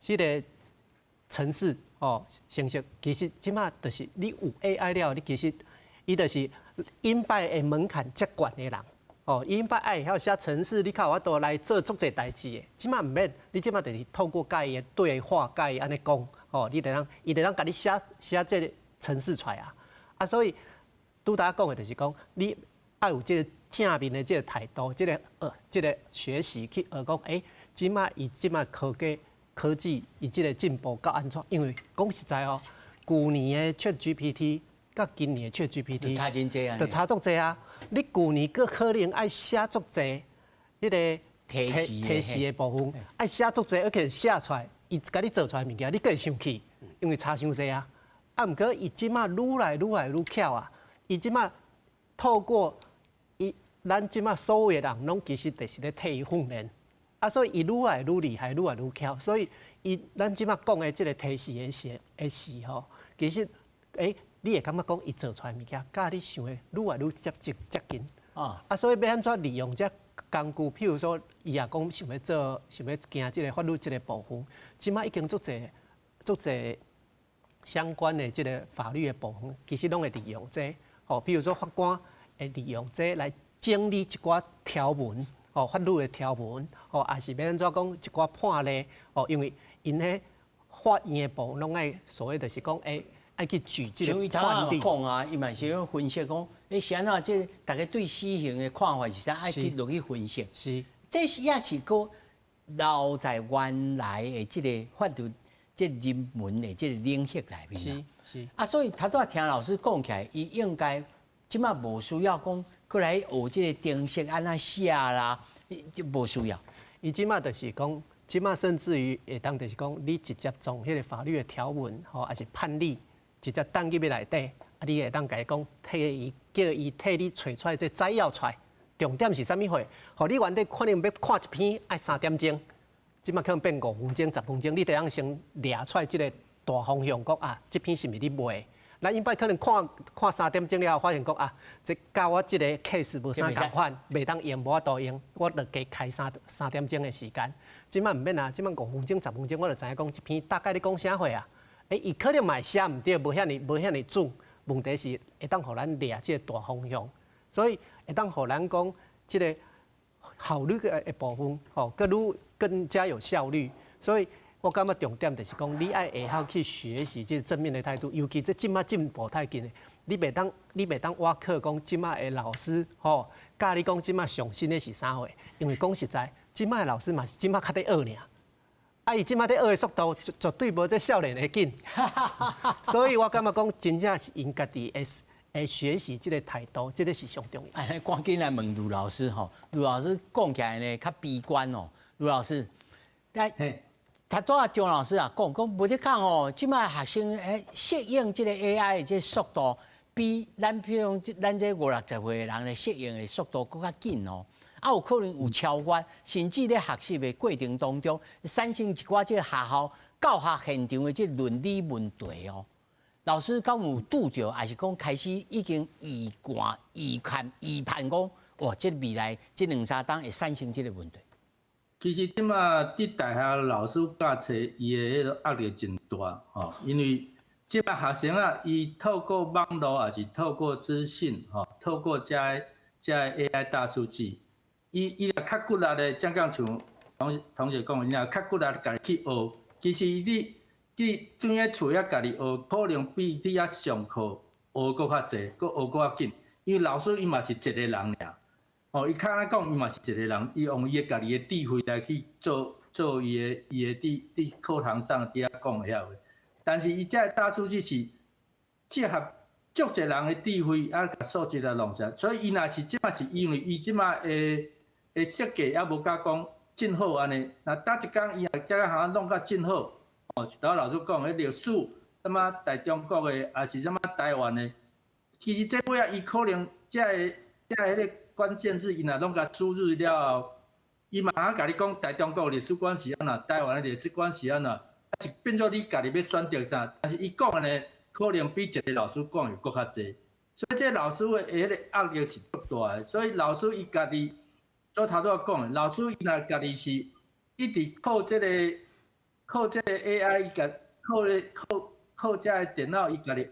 这个程式哦，成绩其实即马就是你有 AI 了，你其实伊就是应拜的门槛较悬的人。哦，应拜爱晓写程式，你较有法度来做足侪代志的。即马毋免，你即马就是透过甲伊的对话，甲伊安尼讲，哦，伊就当甲你写这个程式出来啊。啊，所以拄大讲的就是讲，你爱有这个正面的这个态度，这个学习去学讲，即马科技伊这个进步到安怎？因为讲实在哦，去年的 ChatGPT 甲今年的 ChatGPT 差真济啊，就差足济啊！你去年佫可能爱写足济，迄个提示的部分爱写足济，而且写出来，伊甲你做出来物件，你佫会生气，因为差伤济啊！啊，毋过伊即马愈来愈巧啊！伊即马透过咱即马所有的人，拢其实就是咧替伊训练，啊，所以伊愈来愈厉害，愈来愈巧，所以咱即马讲的即个提示的事吼，其实你会感觉讲伊做出来物件，甲你想的愈来愈接近啊，所以要安怎利用这工具？譬如说，伊也讲想要行即个法律即个部分，即马已经足侪相关的即个法律的部分，其实拢会利用这哦，譬如说法官会利用这来整理一寡条文，哦，法律的条文，哦，也是要安怎讲一寡判例，哦，因为因迄法院的部拢爱所谓就是讲，爱去举这个判例。讲啊，伊嘛是要分析讲，是安怎这大家对死刑的看法是啥，爱去落去分析。是，这是也是个留在原来的这个法律、这人文的这个领域内面。是。啊，所以头拄听老师讲起来，伊应该即马无需要讲。过来学这个程式安怎写啦，就无需要。伊即马就是讲，即马甚至于会当就是讲，你直接从迄个法律的条文吼，还是判例，直接放入去内底，啊，你会当甲伊讲，叫伊替你找出来这摘要出来。重点是啥物货？互你原底可能要看一篇爱3点钟，即马可能变5分钟、10分钟，你得当先抓出来这个大方向，讲啊，这篇是毋是你卖？咱一般可能看3点钟了后，发现讲啊，这甲我这个 case 无啥共款，袂当用，无法度用，我著加开3点钟的时间。即摆毋免啊，即摆5分钟、10分钟，我就知影讲一篇大概你讲啥货啊？伊可能嘛写毋对，无遐尼准。问题是会当互咱抓这个大方向，所以会当互咱讲这个效率的部分，吼，更加有效率。所以我感觉重点就是讲，你爱会晓去学习这正面的态度，尤其这即马进步太紧的，你袂当挖课讲即卖的老师吼，教你讲即卖上新的是啥货？因为讲实在，即卖老师嘛是即卖较在学尔，啊伊即卖在学的速度绝对无这少年的紧，所以我感觉讲真正是因家己的学习这个态度，这个是上重要。哎，赶紧来问卢老师吼，卢老师讲起来呢较悲观哦，卢老师，他拄啊张老师啊讲无得讲哦，即卖学生适应即个 AI 的这速度，比譬如咱这50-60岁的人咧适应的速度更较紧哦。啊，有可能有超越，甚至咧学习的过程当中，产生一寡即个学校教学现场的即伦理问题哦。老师敢有拄着，还是讲开始已经预判讲，哇，即未来即2-3档会产生即个问题。其实即马伫大学老师教册，伊的迄个压力真大吼，因为即马学生啊，伊透过网络，也是透过资讯吼，透过遮 AI 大数据，伊若较骨力的，正讲像同学讲，伊若较骨力家己去学，其实你踮咧厝遐家己学，可能比你遐上课学搁较济，搁学搁较紧，因为老师伊嘛是一个人尔。哦，伊较安讲，伊嘛是一个人，伊用伊家己的智慧来去做伊的伫课堂上伫遐讲的遐话。但是伊遮大数据是结合足侪人的智慧，啊，甲数据来弄出来。所以伊若是即马是因为伊即马的设计还无甲讲真好安尼。那搭一工伊也遮个项弄甲真好，哦，就头老师讲的历史，什么大中国的，还是什么台湾的，其实这尾啊，伊可能遮个迄个。关键字伊若拢甲输入了后，伊马上甲你讲大中国历史观是安怎，台湾的历史观是安怎，啊是变做你家己要选择啥。但是伊讲的呢，可能比一个老师讲的搁较济，所以这老师的迄个压力是足大的。所以老师伊家己，我头拄仔讲的，老师伊若家己是一直靠这个 AI， 伊家靠这个电脑伊家己学，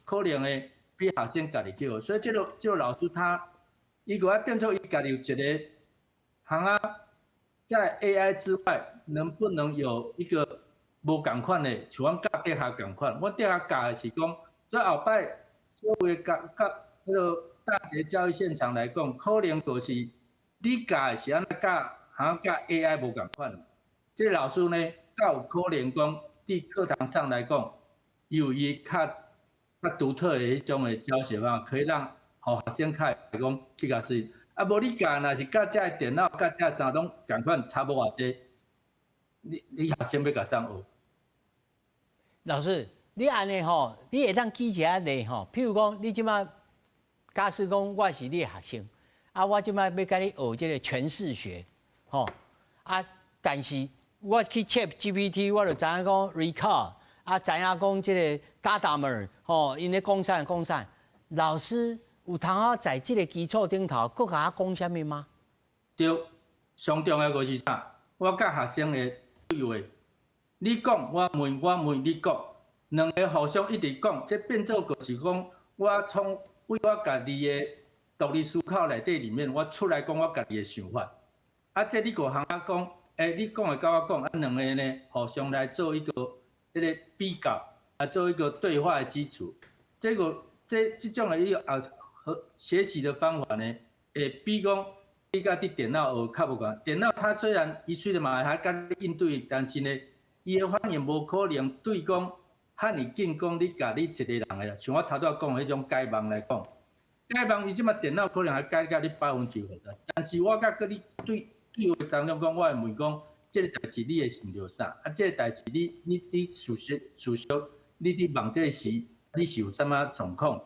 可能的比学生家己去学。所以这个老师他。伊如果变做伊家己有一个行啊，在 AI 之外，能不能有一个无共款的，像阮教底下共款？我底下教的是讲，所以后摆所谓甲迄个大学教育现场来讲，可能就是你教的是安怎教，行教 AI 无共款。这老师呢，较有可能讲，伫课堂上来讲，有伊较独特的迄种的教学方法，可以让。互学生较会讲去甲是，啊无你教若是甲遮个电脑、甲遮个啥拢共款差无偌济，你学生要甲啥学？老师，你安尼吼，你会当举一下例吼，譬如讲，你即马假使讲我是你的学生，啊，我即马要甲你学即个诠释学，吼，啊，但是我去 ChatGPT， 我就知影讲 recall， 啊，知影讲即个 Gadamer， 吼，因咧讲啥，老师。有通啊，在即个基础顶头，搁甲我讲啥物吗？对，上重要就是啥？我甲学生的对话，你讲我问，我问你讲，两个互相一直讲，这变做就是讲，我从为我家己的独立思考内底里面，我出来讲我家己的想法。啊，这你个项啊讲，你讲的甲我讲，啊两个呢互相来做一个迄个比较，啊做一个对话的基础。这种的一个和学习的方法呢，会比讲你甲伫电脑学较无共。电脑它虽然嘛还甲你应对，但是呢，伊的反应无可能对讲遐尼紧讲你甲你一个人的啦。像我头拄仔讲的迄种解梦来讲，解梦伊即马电脑可能还解甲你100%的，但是我甲你对话当中讲，我会问讲，这个代志你会想到啥？啊，这个代志你事实你伫梦这时你是有啥物状况？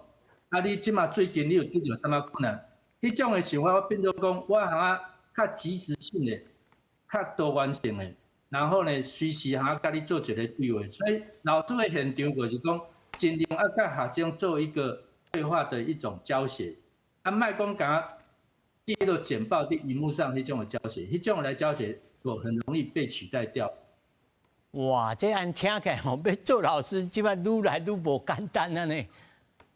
啊！你即马最近你有遇到啥物困难？迄种的想法，我变做讲，我行较及时性的、较多元性的，然后呢，随时甲你做一个对话。所以老师的现场就是讲，尽量要甲学生做一个对话的一种教学，啊，莫讲甲第一个简报伫荧幕上迄种的教学，迄种来教学，很容易被取代掉。哇，这样听起来吼，要做老师，即摆愈来愈无简单啊呢。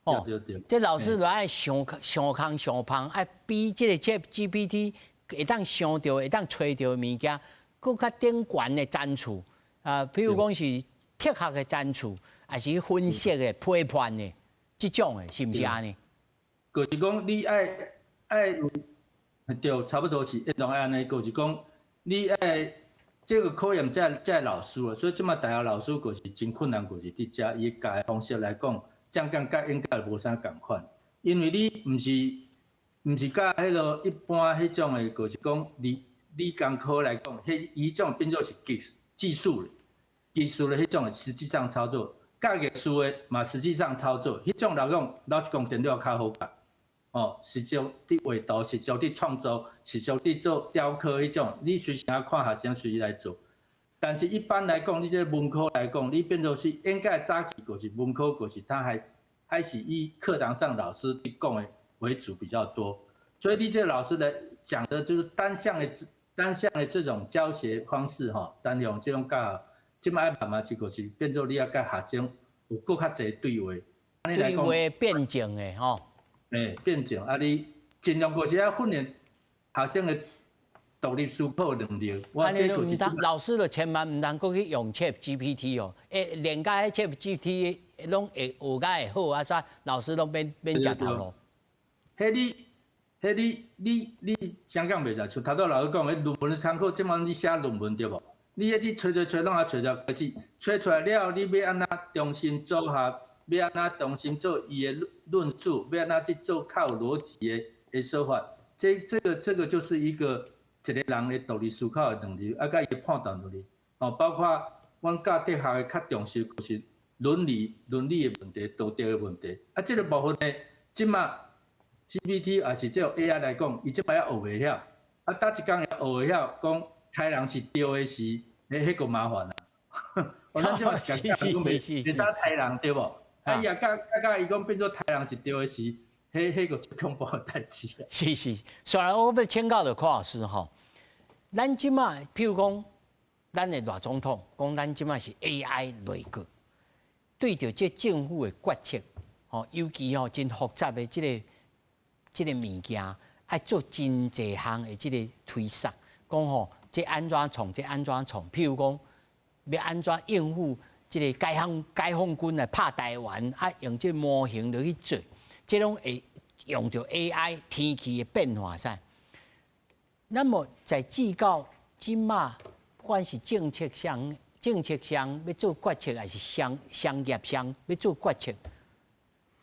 哦，这老师就爱上空上芳，爱比这个 ChatGPT 会当想到、会当找到物件，更较顶悬的赞处啊，比如讲是哲学的赞处，还是分析的、批判的，这种的，是毋是安尼？就是讲你爱有对，差不多是一种安尼，就是讲你爱这个考验才老师啊，所以即马大学老师就是真困难，就是伫遮伊教的方式来讲，讲甲应该无啥共款，因为你毋是甲迄个一般迄种的，就是讲理工科来讲，伊种变做是技术的迄种的实际上操作，教艺术的嘛实际上操作，迄种来讲，老实讲电脑较好教。哦，实际伫画图，实际伫创作，实际伫做雕刻迄种，你随时啊看学生随意来做。但是一般来讲，你这文科来讲，你变做是应该早期就是文科，就是它还是以课堂上老师伫讲的为主比较多。所以你这老师来讲的就是单向的这种教学方式吼，单用这种教，即摆慢慢就是变做你要甲学生有更较侪对话。对话辩证的吼。辩证啊！你尽量就是要训练学生的独立思考能力。我这就是老师就千万唔通过去用 ChatGPT 哦，连甲 ChatGPT 拢会学甲会好啊，煞老师拢免食头路。你想讲袂使，像头拄老师讲的论文的参考，即摆你写论文对无？你迄啲找拢也找着，可是找出来了，你要安怎重新组合？要安怎重新做伊的论述，要安怎去做较有逻辑的说法，这个就是一个人的独立思考的能力，甲伊的判断能力。哦，包括阮教哲学的较重视就是伦理的问题、道德的问题。啊，这个部分呢，即马 GPT 也是这 AI 来讲，伊即摆也学袂晓。啊，搭一工也学袂晓，讲台人是对的时，迄个麻烦啦。我咱即马是讲袂使台人对无？啊，伊也甲伊讲变做台人是对的时，迄个最恐怖的代志。是，虽然我要请教着柯老师吼，咱即马譬如讲，咱的大总统讲咱即马是 AI 内阁，对着这政府的决策，吼，尤其吼真复杂的这个物件，爱做真侪项的这个推算，讲吼这安怎创，这安怎创，譬如讲要安怎应付。即个解放军来拍台湾，啊，用这模型落去做，这种会用到 AI 天气的变化噻。那么在至到今嘛，不管是政策上要做决策，还是商业上要做决策，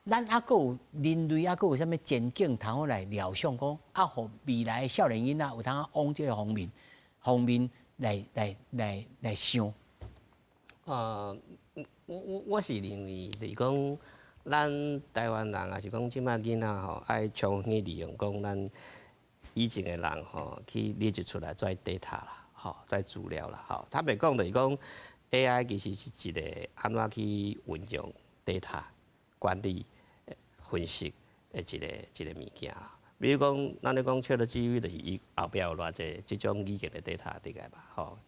咱还佫有人类还佫有啥物前景通好来料想讲，啊，互未来的少年囡仔有通往这个方面来想。我是认为，就是讲，咱台湾人也是讲，即摆囡仔吼，爱充分利用讲咱以前的人吼，去列举出来做 data 啦，吼，做资料啦，吼。他袂讲就是讲 AI 其实是一个安怎去运用 data 管理、分析的一个物件啦。比如讲，咱咧讲 ChatGPT 就是伊后壁有偌济即种语言的 data 入来吧，吼。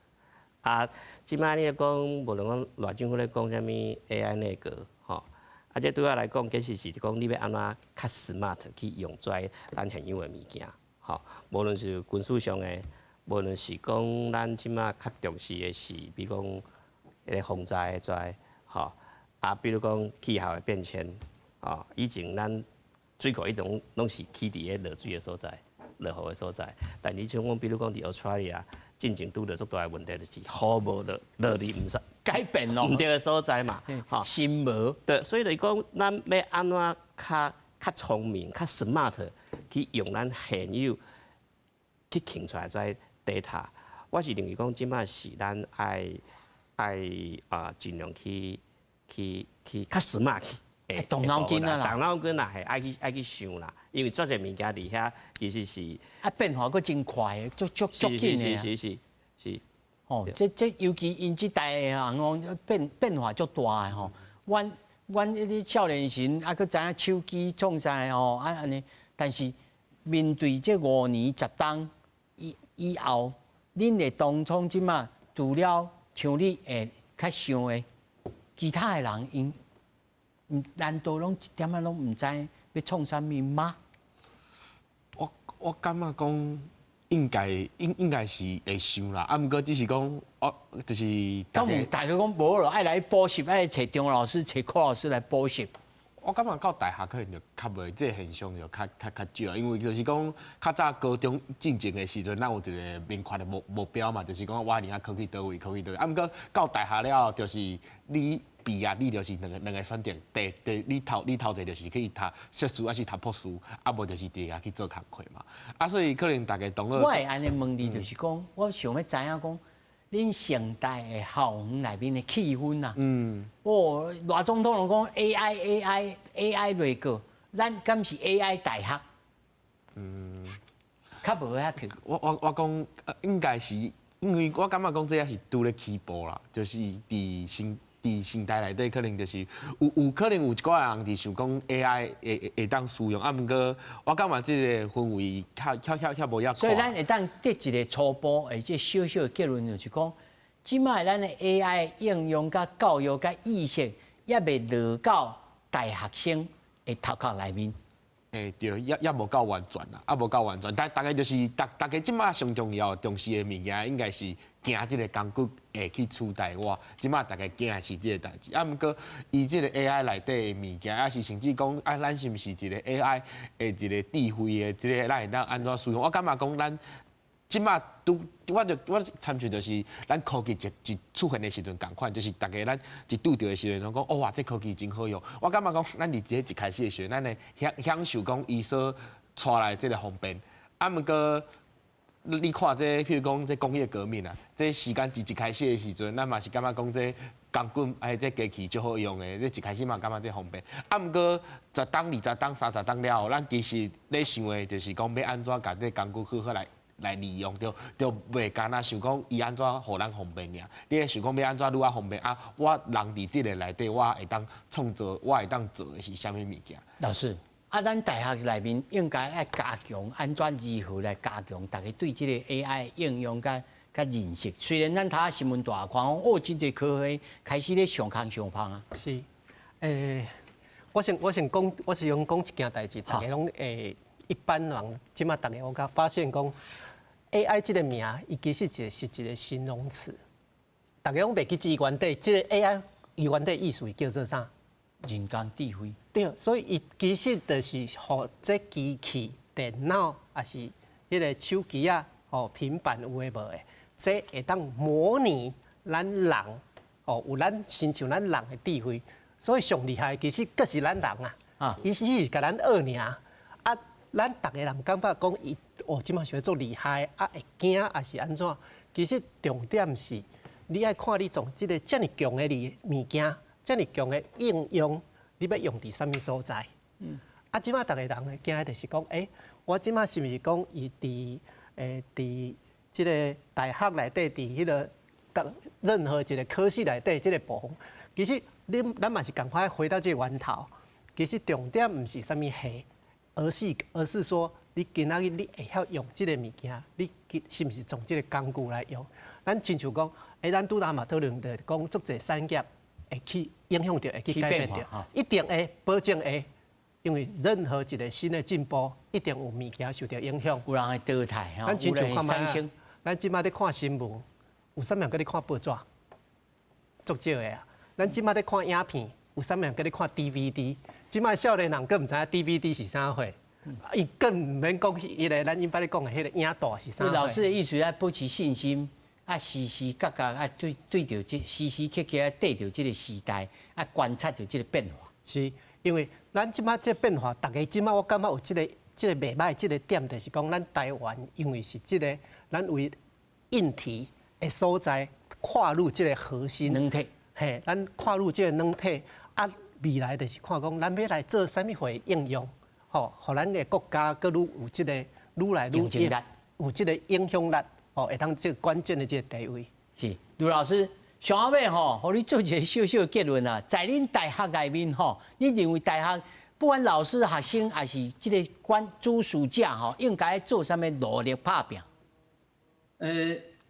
啊，即摆你咧讲，无论讲赖政府咧讲啥物 AI 内阁，吼，啊，这对我来讲，其实是讲你要安怎较 smart 去用在咱现有的物件，吼，无论是军事上的，无论是讲咱即摆较重视的是，比如讲迄个防灾灾，吼，啊，比如讲气候的变迁，哦，以前咱水库一种拢是起伫个落水的所在、落雨的所在，但你像讲，比如讲伫 Australia。进前拄着足大的问题，就是雨无落入唔使改变咯，唔对的所在嘛，吼，心无对，所以就是讲，咱要安怎较聪明、较 smart 去用咱现有去摕出来在 data。我是认为讲，即摆是咱爱尽量去较 smart 去。动脑筋啊啦，动脑筋啦，系爱去想啦，因为做者物件伫遐其实是变化佫真快的，足紧的。是。哦，这尤其因即代的人哦，变化足大的吼。阮迄啲少年时佫知影手机创啥吼，安尼。但是面对这5年10冬以后，恁的当初即马除了像你会较想的，其他的人因。难道拢一点仔拢唔知要创啥物吗？我感觉讲应该是会想啦，啊，毋过只是讲就是大家讲无咯，爱来补习，爱找张老师、找柯老师来补习。我感觉到大学可能就较袂这个现象就较少，因为就是讲较早高中进前的时阵，咱有一个明确的目标嘛，就是讲我以后考去倒位，考去倒位。啊，毋过到大学了，就是你毕业，你就是两个选择，你头一就是去读硕士，还是读博士，啊无就是第二去做工课嘛。啊，所以可能大家同学，我会安尼问你，就是讲，我想要知影讲，恁上大的校园内面的气氛啊，哦，偌总统拢讲 AI 类个，咱敢是 AI 大学？较无遐去。我讲，应该是，因为我感觉讲这也是拄咧起步啦，就是伫新代内底可能就是有可能有一寡人伫想讲 AI 会当使用，啊，毋过我感觉即个氛围较无遐快。所以咱会当得一个初步而且小小的结论，就是讲，即摆咱的 AI 应用甲教育甲意识，也未落到大学生的头壳内面。对，也无够完全啦，无够完全。大概就是大家即摆上重要重视的物件，应该是惊即个工具会去取代我。即摆大家惊的是即个代志。啊，毋过伊即个 AI 内底的物件，啊是甚至讲啊，咱是毋是一个 AI 的一个智慧的即个咱会当安怎使用？我感觉讲咱即摆我参像就是咱科技一出现的时阵共款，就是大家咱一拄着的时阵，讲哇，这科技真好用。我感觉讲咱伫一开始的时阵，咱会享受讲伊所带来即个方便。啊，毋过你看这，譬如讲这工业革命啊，这时间一开始的时阵，咱嘛是感觉讲这工具这机器最好用的，这一开始嘛感觉这方便。啊，毋过10档、20档、30档了后，咱其实咧想的就是讲要安怎甲这工具好好来利用，就袂干那想讲伊安怎互咱方便尔。你想讲要安怎愈啊方便啊？我人伫即个内底，我会当创造，我会当做的是啥物物件？老师，啊，咱大学内面应该要加强安怎如何来加强大家对即个 AI 应用甲认识。虽然咱睇新闻大看讲，哦，真侪科学开始咧上空上芳啊。是，我先讲，我是用讲一件代志，大家拢一般人即马大家我甲发现讲 AI 这个名，伊其实是一个形容词，大家拢袂记字原底，这个 AI 伊原底意思叫做啥？人工智慧。对，所以伊其实就是互这机器、电脑，还是迄个手机啊、平板有诶无诶，这会当模拟咱人有咱亲像咱人诶智慧。所以上厉害其实阁是咱人啊，伊只是甲咱学尔。啊，咱逐个人感觉讲伊即马想做厉害，啊会惊，还是安怎？其实重点是，你爱看你从即个遮尔强诶物件，遮尔强诶应用，你要用伫啥物所在？啊，即马逐个人诶惊就是讲，我即马是毋是讲伊伫即个大学内底，伫迄个任何一个科系内底即个部分，其实咱嘛是赶快回到这个源头。其实重点毋是啥物系。而是说，你今仔日你会晓用即个物件，你是毋是从即个工具来用？咱亲像讲，咱拄仔嘛讨论着讲，足侪产业会去影响着，会去改变着，一定会保证会，因为任何一个新的进步，一定有物件受到影响。有人会淘汰，咱亲像看嘛，咱即摆咧看新闻，有啥物人搁咧看报纸？足少的啊！咱即摆咧看影片，有啥物人搁咧看 DVD？即摆少年人更毋知影 DVD 是啥货，伊更毋免讲迄个咱一般咧讲的迄个影带是啥货。老师的意思要保持信心，啊时时刻刻啊对着即时时刻刻啊对着即个时代，啊观察着即个变化。是因为咱即摆即个变化，大家即摆我感觉有即个袂歹即个点，就是讲咱台湾因为是即个咱为硬体的所在跨入即个核心软体，嘿，咱跨入即个软体啊。未来就是看讲，咱要来做啥物货应用，互咱的国家搁愈有即个愈来愈有即个影响力，会当即个关键的即个地位。是，卢老师，上后尾互你做一个小小的结论啊，在恁大学内面你认为大学不管老师、学生还是即个主事者应该做啥物努力打拼？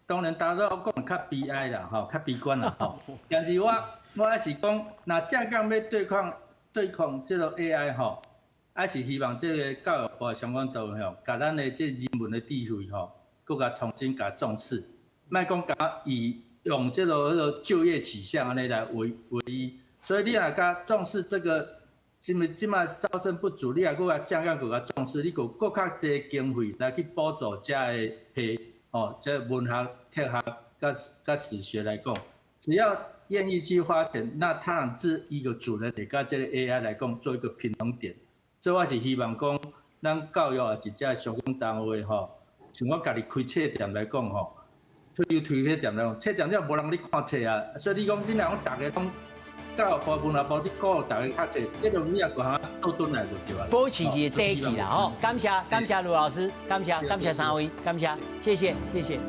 当然，大家都讲较悲哀啦，较悲观啦，但是我还是讲，若正讲要对抗这个 AI 还是希望这个教育部相关单位甲咱的这人文的智慧搁甲重新甲重视，莫讲甲以用这个就业取向安尼来为依。所以你若甲重视这个即摆招生不足，你也搁较降降搁较重视，你搁较侪经费来去补助遮个系这文学、体学、甲史学来讲，只要愿意去花钱，那他让一个主人会甲这个 AI 来讲做一个平衡点。所以我是希望讲，咱教育也是遮相关单位像我家己开册店来讲推册店来讲，册店了无人咧看册啊，所以你讲你若讲大家讲。教育部、文化部，你鼓励大家读册，这个你也各项倒转来就对了。保持一个底气啦，感谢卢老师，感谢三位，感谢，谢谢。